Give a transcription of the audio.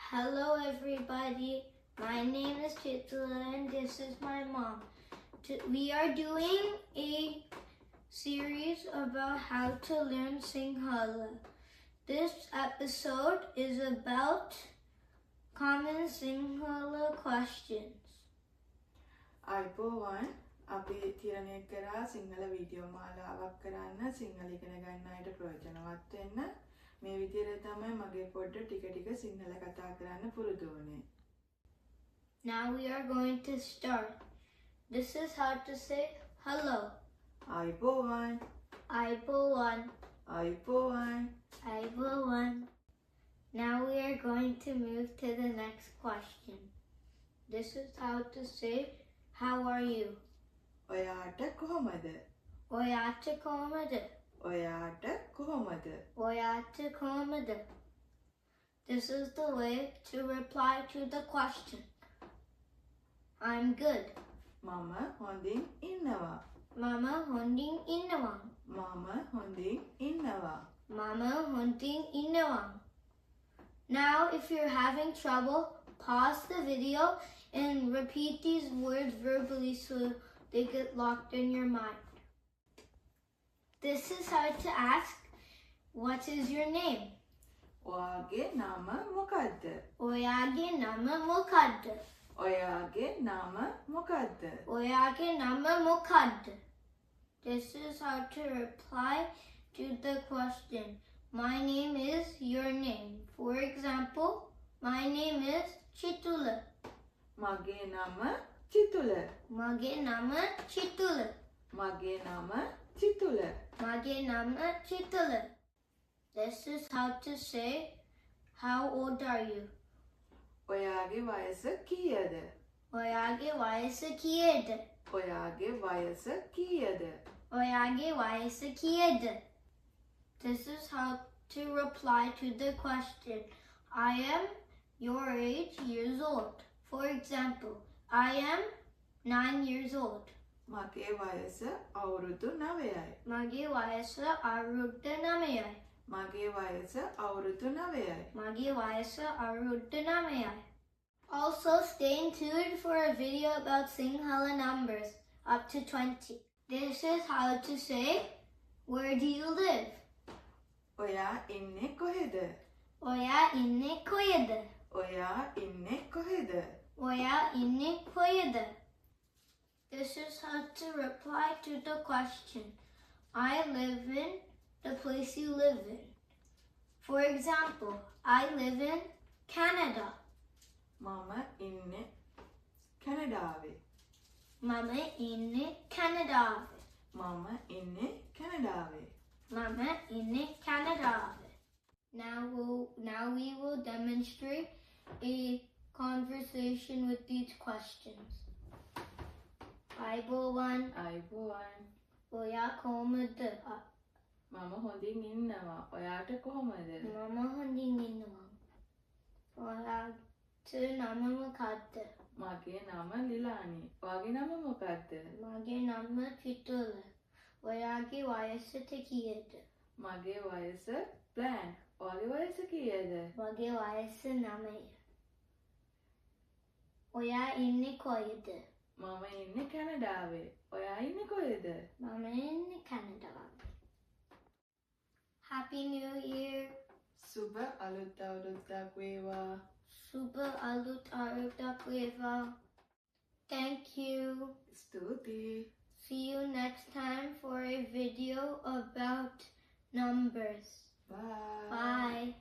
Hello everybody, my name is Chitula and this is my mom. We are doing a series about how to learn Sinhala. This episode is about common Sinhala questions. අයිබෝවන් අපි තීරණය කරා Sinhala video මාලාවක් කරන්න සිංහල ඉගෙන ගන්න අයට ප්‍රයෝජනවත් වෙන්න මේ විදිහට තමයි මගේ පොඩ්ඩ ටික ටික සිංහල කතා කරන්න පුරුදු වුනේ. Now we are going to start. This is how to say hello. අයිබෝවන් Aibowan. අයිබෝවන් Aibowan. Now we are going to move to the next question. This is how to say how are you? ඔයාට කොහොමද? Oyata komada. ඔයාට කොහොමද? Oyata komada. This is the way to reply to the question. I'm good. මම හොඳින් ඉන්නවා. Mama hunding innawang. මම හොඳින් ඉන්නවා. Mama hunding innawang. Now if you're having trouble, pause the video and repeat these words verbally so they get locked in your mind. This is how to ask, what is your name? ඔයාගේ නම මොකද්ද? Oyage nama mokadda. ඔයාගේ නම මොකද්ද? Oyage nama mokadda. This is how to reply to the question, my name is your name. For example, my name is Chitula. මගේ නම චිතුල. Mage nama Chitula. මගේ නම චිතුල. Mage nama Chitula. This is how to say, how old are you? ඔයාගේ වයස කීයද? Oyage wayasa kiyeda. ඔයාගේ වයස කීයද? Oyage wayasa kiyeda. This is how to reply to the question, I am your age years old. For example, I am 9 years old. මගේ වයස අවුරුදු 9යි. Mage wayasa arudda namayai. මගේ වයස අවුරුදු 9යි. Mage wayasa arudda namayai. Also, stay tuned for a video about Sinhala numbers up to 20. This is how to say, where do you live? ඔයා ඉන්නේ කොහෙද? Oya inne koyeda. ඔයා ඉන්නේ කොහෙද? Oya inne koyeda. This is how to reply to the question, I live in the place you live in. For example, I live in Canada. මම ඉන්නේ කැනඩාවේ. Mama inne Canada. මම ඉන්නේ කැනඩාවේ. Mama inne Canada. Now we will demonstrate a conversation with these questions. Aibowan. අයිබෝවන් Oya komada. මම හොඳින් ඉන්නවා. ඔයාට කොහොමද? Mama hunding innawang. Oya tu nama makadda. මගේ නම ලිලානි. ඔයාගේ නම මොකක්ද? Mage nama Chitula. Oyage wayasa takiyada. මගේ වයස ප්ලෑන්. ඔයාගේ වයස කීයද? Mage wayasa namaya. Oya inne koyada. මම ඉන්නේ කැනඩාවේ. ඔයා ඉන්නේ කොහෙද? Mama inne Canada. Happy New Year. සුබ අලුත් අවුරුද්දක් වේවා. Super alut arutakweva. Thank you. ස්තුතියි. See you next time for a video about numbers. Bye. Bye.